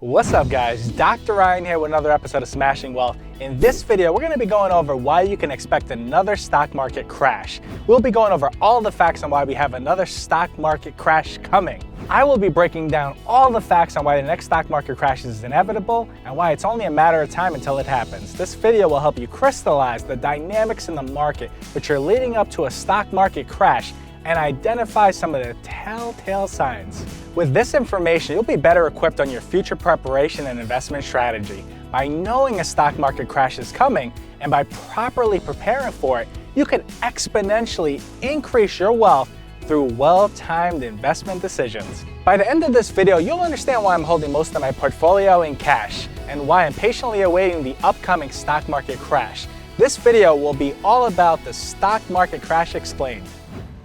What's up guys, Dr. Ryan here with another episode of Smashing Wealth. In this video, we're going to be going over why you can expect another stock market crash. We'll be going over all the facts on why we have another stock market crash coming. I will be breaking down all the facts on why the next stock market crash is inevitable and why it's only a matter of time until it happens. This video will help you crystallize the dynamics in the market which are leading up to a stock market crash and identify some of the telltale signs. With this information, you'll be better equipped on your future preparation and investment strategy. By knowing a stock market crash is coming and by properly preparing for it, you can exponentially increase your wealth through well-timed investment decisions. By the end of this video, you'll understand why I'm holding most of my portfolio in cash and why I'm patiently awaiting the upcoming stock market crash. This video will be all about the stock market crash explained.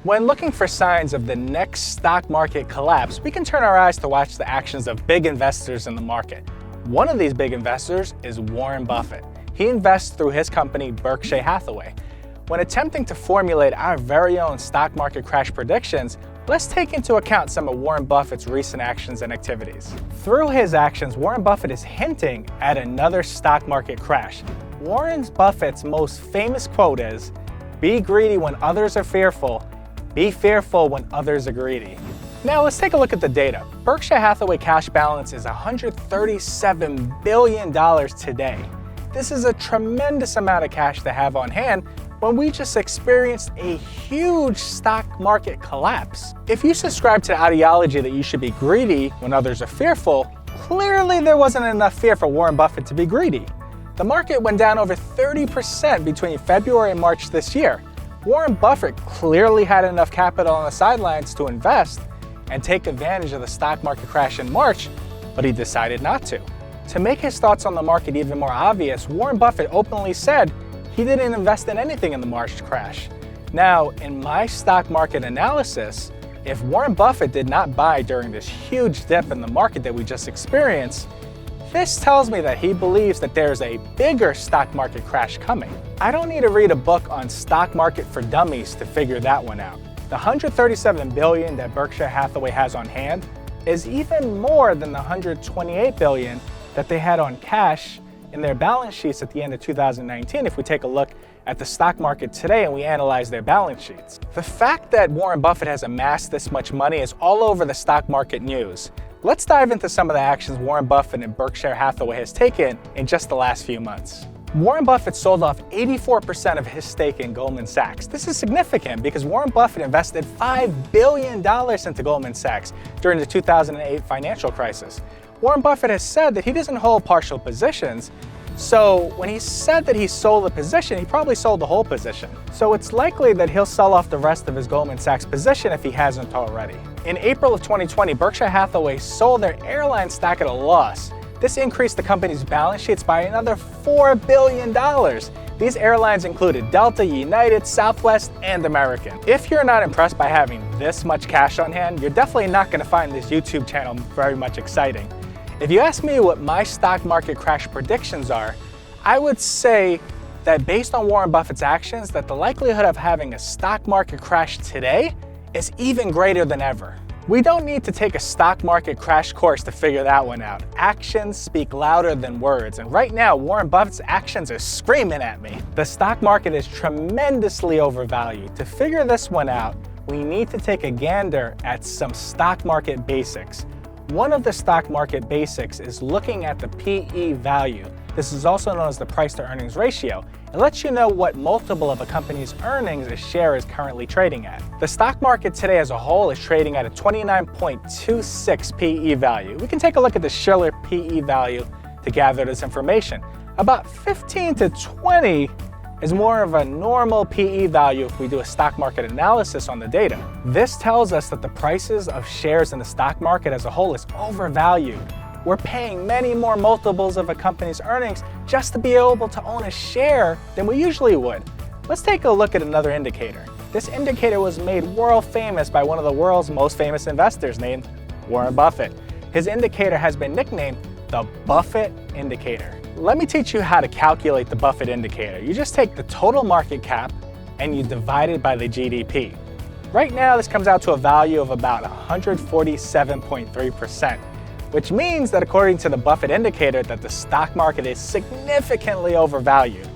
When looking for signs of the next stock market collapse, we can turn our eyes to watch the actions of big investors in the market. One of these big investors is Warren Buffett. He invests through his company Berkshire Hathaway. When attempting to formulate our very own stock market crash predictions, let's take into account some of Warren Buffett's recent actions and activities. Through his actions, Warren Buffett is hinting at another stock market crash. Warren Buffett's most famous quote is, "Be greedy when others are fearful. Be fearful when others are greedy." Now let's take a look at the data. Berkshire Hathaway cash balance is $137 billion today. This is a tremendous amount of cash to have on hand when we just experienced a huge stock market collapse. If you subscribe to the ideology that you should be greedy when others are fearful, clearly there wasn't enough fear for Warren Buffett to be greedy. The market went down over 30% between February and March this year. Warren Buffett clearly had enough capital on the sidelines to invest and take advantage of the stock market crash in March, but he decided not to. To make his thoughts on the market even more obvious, Warren Buffett openly said he didn't invest in anything in the March crash. Now, in my stock market analysis, if Warren Buffett did not buy during this huge dip in the market that we just experienced, this tells me that he believes that there's a bigger stock market crash coming. I don't need to read a book on stock market for dummies to figure that one out. The $137 billion that Berkshire Hathaway has on hand is even more than the $128 billion that they had on cash in their balance sheets at the end of 2019 if we take a look at the stock market today and we analyze their balance sheets. The fact that Warren Buffett has amassed this much money is all over the stock market news. Let's dive into some of the actions Warren Buffett and Berkshire Hathaway has taken in just the last few months. Warren Buffett sold off 84% of his stake in Goldman Sachs. This is significant because Warren Buffett invested $5 billion into Goldman Sachs during the 2008 financial crisis. Warren Buffett has said that he doesn't hold partial positions, so when he said that he sold a position, he probably sold the whole position. So it's likely that he'll sell off the rest of his Goldman Sachs position if he hasn't already. In April of 2020, Berkshire Hathaway sold their airline stock at a loss. This increased the company's balance sheets by another $4 billion. These airlines included Delta, United, Southwest, and American. If you're not impressed by having this much cash on hand, you're definitely not going to find this YouTube channel very much exciting. If you ask me what my stock market crash predictions are, I would say that based on Warren Buffett's actions, that the likelihood of having a stock market crash today is even greater than ever. We don't need to take a stock market crash course to figure that one out. Actions speak louder than words, and right now Warren Buffett's actions are screaming at me. The stock market is tremendously overvalued. To figure this one out, we need to take a gander at some stock market basics. One of the stock market basics is looking at the PE value. This is also known as the price to earnings ratio. It lets you know what multiple of a company's earnings a share is currently trading at. The stock market today as a whole is trading at a 29.26 PE value. We can take a look at the Shiller PE value to gather this information. About 15 to 20 is more of a normal PE value if we do a stock market analysis on the data. This tells us that the prices of shares in the stock market as a whole is overvalued. We're paying many more multiples of a company's earnings just to be able to own a share than we usually would. Let's take a look at another indicator. This indicator was made world famous by one of the world's most famous investors named Warren Buffett. His indicator has been nicknamed the Buffett Indicator. Let me teach you how to calculate the Buffett Indicator. You just take the total market cap and you divide it by the GDP. Right now, this comes out to a value of about 147.3%. which means that according to the Buffett indicator that the stock market is significantly overvalued.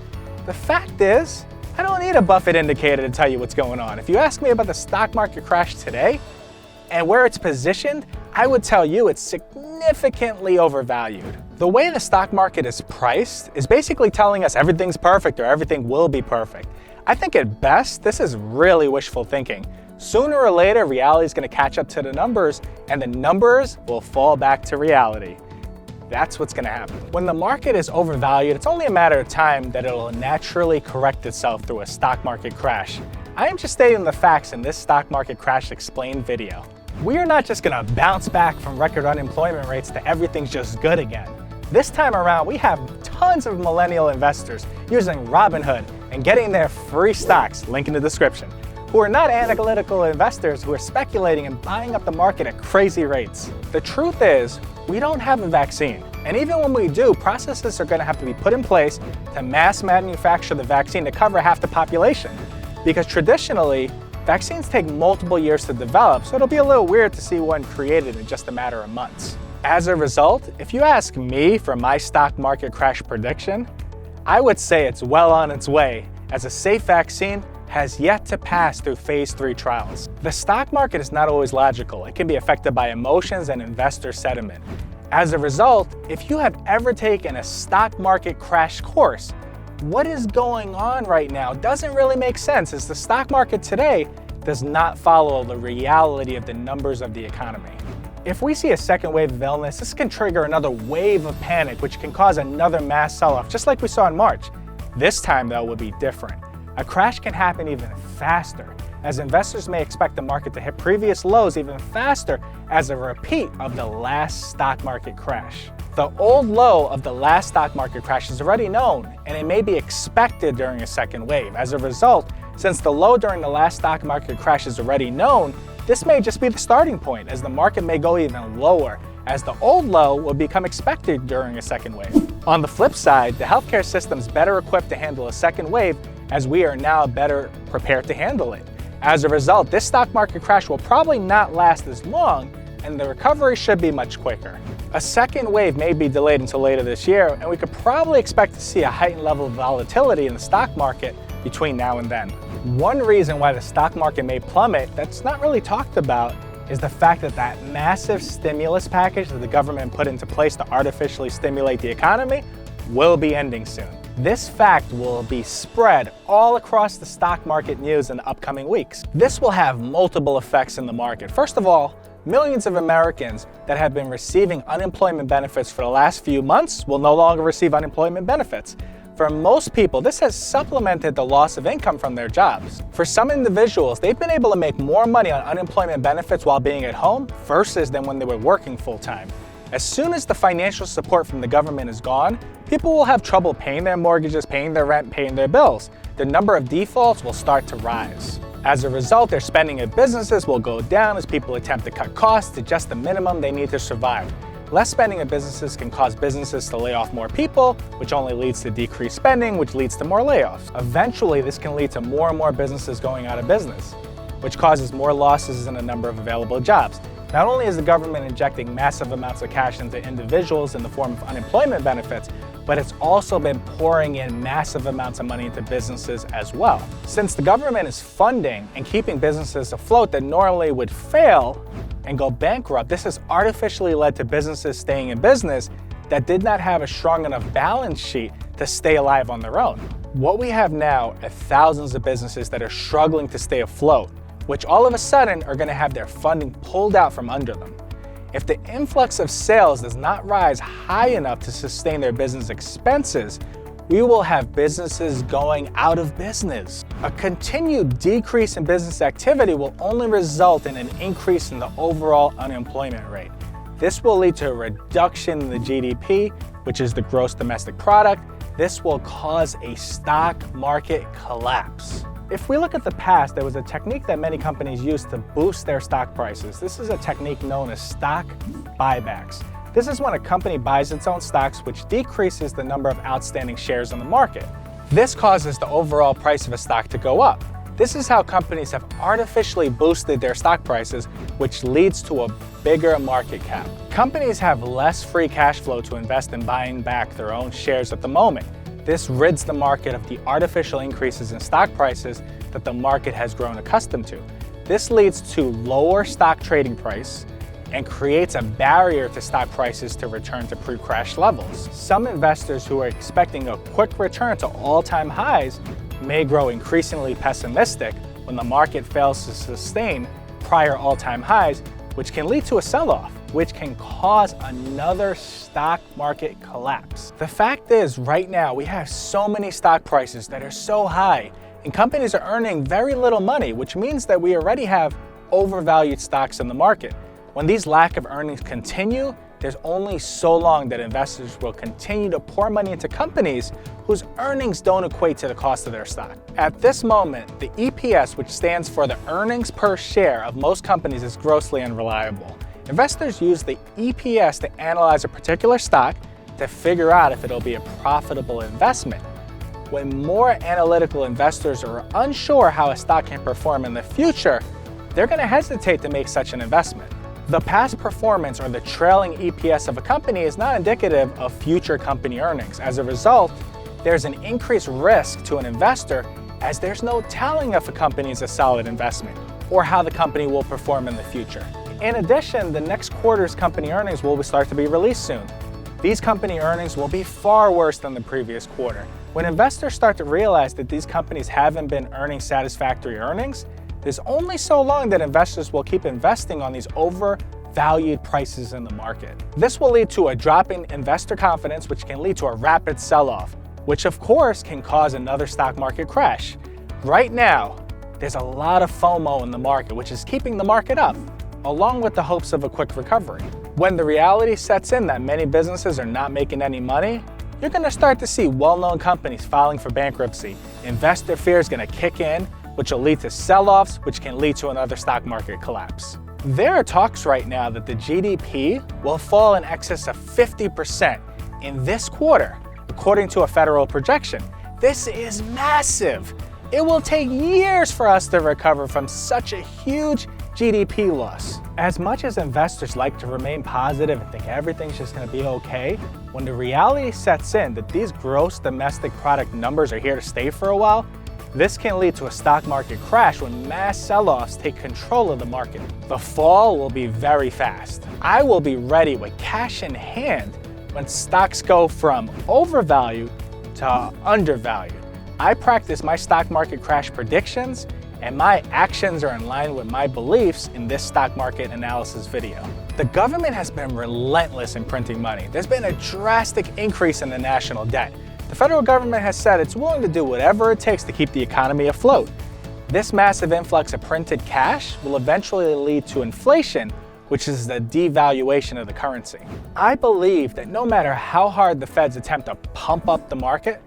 The fact is, I don't need a Buffett indicator to tell you what's going on. If you ask me about the stock market crash today and where it's positioned, I would tell you it's significantly overvalued. The way the stock market is priced is basically telling us everything's perfect or everything will be perfect. I think at best, this is really wishful thinking. Sooner or later, reality is going to catch up to the numbers and the numbers will fall back to reality. That's what's going to happen. When the market is overvalued, it's only a matter of time that it'll naturally correct itself through a stock market crash. I am just stating the facts in this stock market crash explained video. We are not just going to bounce back from record unemployment rates to everything's just good again. This time around, we have tons of millennial investors using Robinhood and getting their free stocks, link in the description, who are not analytical investors who are speculating and buying up the market at crazy rates. The truth is, we don't have a vaccine. And even when we do, processes are going to have to be put in place to mass manufacture the vaccine to cover half the population. Because traditionally, vaccines take multiple years to develop, so it'll be a little weird to see one created in just a matter of months. As a result, if you ask me for my stock market crash prediction, I would say it's well on its way, as a safe vaccine has yet to pass through phase 3 trials. The stock market is not always logical. It can be affected by emotions and investor sentiment. As a result, if you have ever taken a stock market crash course, what is going on right now doesn't really make sense, as the stock market today does not follow the reality of the numbers of the economy. If we see a second wave of illness, this can trigger another wave of panic, which can cause another mass sell-off, just like we saw in March. This time, though, will be different. A crash can happen even faster, as investors may expect the market to hit previous lows even faster as a repeat of the last stock market crash. The old low of the last stock market crash is already known, and it may be expected during a second wave. As a result, since the low during the last stock market crash is already known, this may just be the starting point, as the market may go even lower, as the old low will become expected during a second wave. On the flip side, the healthcare system is better equipped to handle a second wave, as we are now better prepared to handle it. As a result, this stock market crash will probably not last as long, and the recovery should be much quicker. A second wave may be delayed until later this year, and we could probably expect to see a heightened level of volatility in the stock market between now and then. One reason why the stock market may plummet that's not really talked about is the fact that that massive stimulus package that the government put into place to artificially stimulate the economy will be ending soon. This fact will be spread all across the stock market news in the upcoming weeks. This will have multiple effects in the market. First of all, millions of Americans that have been receiving unemployment benefits for the last few months will no longer receive unemployment benefits. For most people, this has supplemented the loss of income from their jobs. For some individuals, they've been able to make more money on unemployment benefits while being at home versus than when they were working full-time. As soon as the financial support from the government is gone, people will have trouble paying their mortgages, paying their rent, paying their bills. The number of defaults will start to rise. As a result, their spending at businesses will go down as people attempt to cut costs to just the minimum they need to survive. Less spending at businesses can cause businesses to lay off more people, which only leads to decreased spending, which leads to more layoffs. Eventually, this can lead to more and more businesses going out of business, which causes more losses in the number of available jobs. Not only is the government injecting massive amounts of cash into individuals in the form of unemployment benefits, but it's also been pouring in massive amounts of money into businesses as well. Since the government is funding and keeping businesses afloat that normally would fail and go bankrupt, this has artificially led to businesses staying in business that did not have a strong enough balance sheet to stay alive on their own. What we have now are thousands of businesses that are struggling to stay afloat, which all of a sudden are going to have their funding pulled out from under them. If the influx of sales does not rise high enough to sustain their business expenses, we will have businesses going out of business. A continued decrease in business activity will only result in an increase in the overall unemployment rate. This will lead to a reduction in the GDP, which is the gross domestic product. This will cause a stock market collapse. If we look at the past, there was a technique that many companies used to boost their stock prices. This is a technique known as stock buybacks. This is when a company buys its own stocks, which decreases the number of outstanding shares on the market. This causes the overall price of a stock to go up. This is how companies have artificially boosted their stock prices, which leads to a bigger market cap. Companies have less free cash flow to invest in buying back their own shares at the moment. This rids the market of the artificial increases in stock prices that the market has grown accustomed to. This leads to lower stock trading price and creates a barrier to stock prices to return to pre-crash levels. Some investors who are expecting a quick return to all-time highs may grow increasingly pessimistic when the market fails to sustain prior all-time highs, which can lead to a sell-off, which can cause another stock market collapse. The fact is, right now, we have so many stock prices that are so high, and companies are earning very little money, which means that we already have overvalued stocks in the market. When these lack of earnings continue, there's only so long that investors will continue to pour money into companies whose earnings don't equate to the cost of their stock. At this moment, the EPS, which stands for the earnings per share of most companies, is grossly unreliable. Investors use the EPS to analyze a particular stock to figure out if it'll be a profitable investment. When more analytical investors are unsure how a stock can perform in the future, they're going to hesitate to make such an investment. The past performance or the trailing EPS of a company is not indicative of future company earnings. As a result, there's an increased risk to an investor as there's no telling if a company is a solid investment or how the company will perform in the future. In addition, the next quarter's company earnings will start to be released soon. These company earnings will be far worse than the previous quarter. When investors start to realize that these companies haven't been earning satisfactory earnings, there's only so long that investors will keep investing on these overvalued prices in the market. This will lead to a drop in investor confidence, which can lead to a rapid sell-off, which of course can cause another stock market crash. Right now, there's a lot of FOMO in the market, which is keeping the market up, along with the hopes of a quick recovery. When the reality sets in that many businesses are not making any money, you're going to start to see well-known companies filing for bankruptcy. Investor fear is going to kick in, which will lead to sell-offs, which can lead to another stock market collapse. There are talks right now that the GDP will fall in excess of 50% in this quarter, according to a federal projection. This is massive. It will take years for us to recover from such a huge GDP loss. As much as investors like to remain positive and think everything's just going to be okay, when the reality sets in that these gross domestic product numbers are here to stay for a while, this can lead to a stock market crash when mass sell-offs take control of the market. The fall will be very fast. I will be ready with cash in hand when stocks go from overvalued to undervalued. I practice my stock market crash predictions, and my actions are in line with my beliefs in this stock market analysis video. The government has been relentless in printing money. There's been a drastic increase in the national debt. The federal government has said it's willing to do whatever it takes to keep the economy afloat. This massive influx of printed cash will eventually lead to inflation, which is the devaluation of the currency. I believe that no matter how hard the feds attempt to pump up the market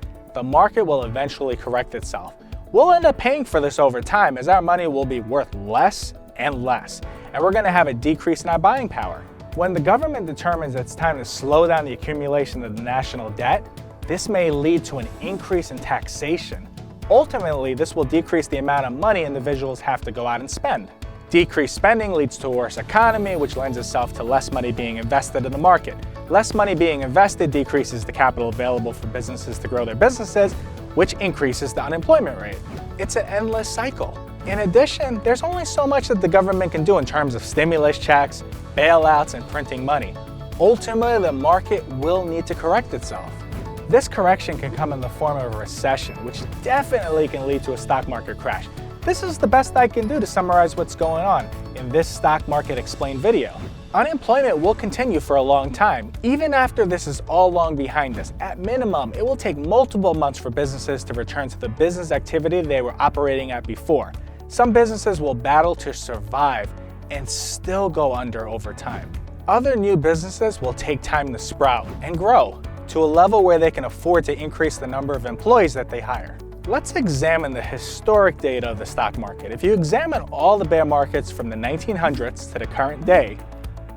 will eventually correct itself. We'll end up paying for this over time as our money will be worth less and less, and we're going to have a decrease in our buying power. When the government determines it's time to slow down the accumulation of the national debt, this may lead to an increase in taxation. Ultimately, this will decrease the amount of money individuals have to go out and spend. Decreased spending leads to a worse economy, which lends itself to less money being invested in the market. Less money being invested decreases the capital available for businesses to grow their businesses, which increases the unemployment rate. It's an endless cycle. In addition, there's only so much that the government can do in terms of stimulus checks, bailouts, and printing money. Ultimately, the market will need to correct itself. This correction can come in the form of a recession, which definitely can lead to a stock market crash. This is the best I can do to summarize what's going on in this Stock Market Explained video. Unemployment will continue for a long time, even after this is all long behind us. At minimum, it will take multiple months for businesses to return to the business activity they were operating at before. Some businesses will battle to survive and still go under over time. Other new businesses will take time to sprout and grow to a level where they can afford to increase the number of employees that they hire. Let's examine the historic data of the stock market. If you examine all the bear markets from the 1900s to the current day,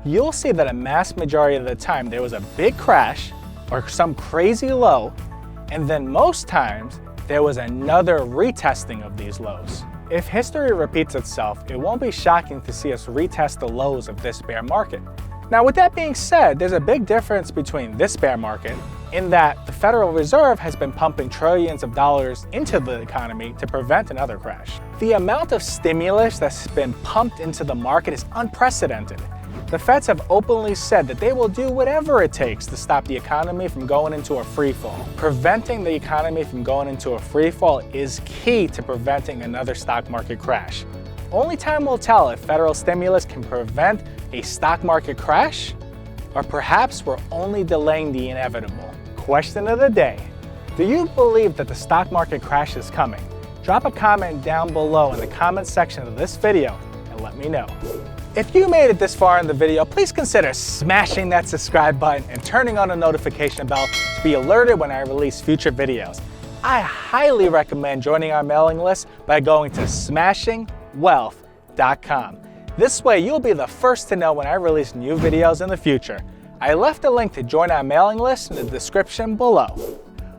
you'll see that a mass majority of the time there was a big crash or some crazy low, and then most times there was another retesting of these lows. If history repeats itself, it won't be shocking to see us retest the lows of this bear market. Now, with that being said, there's a big difference between this bear market in that the Federal Reserve has been pumping trillions of dollars into the economy to prevent another crash. The amount of stimulus that's been pumped into the market is unprecedented. The Feds have openly said that they will do whatever it takes to stop the economy from going into a free fall. Preventing the economy from going into a free fall is key to preventing another stock market crash. Only time will tell if federal stimulus can prevent a stock market crash, or perhaps we're only delaying the inevitable. Question of the day: do you believe that the stock market crash is coming? Drop a comment down below in the comment section of this video and let me know. If you made it this far in the video, please consider smashing that subscribe button and turning on the notification bell to be alerted when I release future videos. I highly recommend joining our mailing list by going to smashingwealth.com. This way you'll be the first to know when I release new videos in the future. I left a link to join our mailing list in the description below.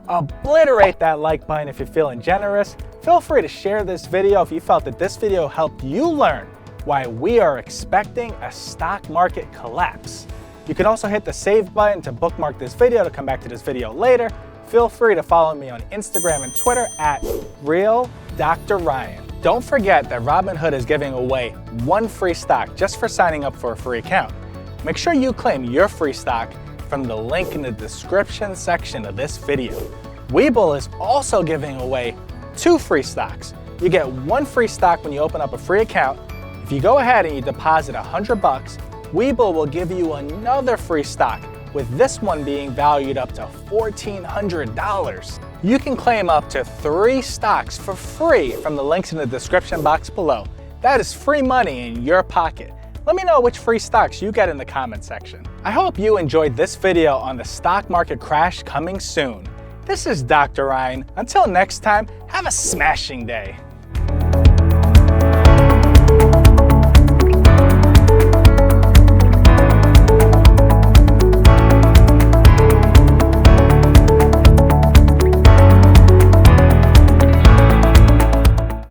Obliterate that like button if you're feeling generous. Feel free to share this video if you felt that this video helped you learn why we are expecting a stock market collapse. You can also hit the save button to bookmark this video to come back to this video later. Feel free to follow me on Instagram and Twitter at RealDrRyan. Don't forget that Robinhood is giving away one free stock just for signing up for a free account. Make sure you claim your free stock from the link in the description section of this video. Webull is also giving away 2 free stocks. You get 1 free stock when you open up a free account. If you go ahead and you deposit $100, Webull will give you another free stock, with this one being valued up to $1,400. You can claim up to 3 stocks for free from the links in the description box below. That is free money in your pocket. Let me know which free stocks you get in the comment section. I hope you enjoyed this video on the stock market crash coming soon. This is Dr. Ryan. Until next time, have a smashing day.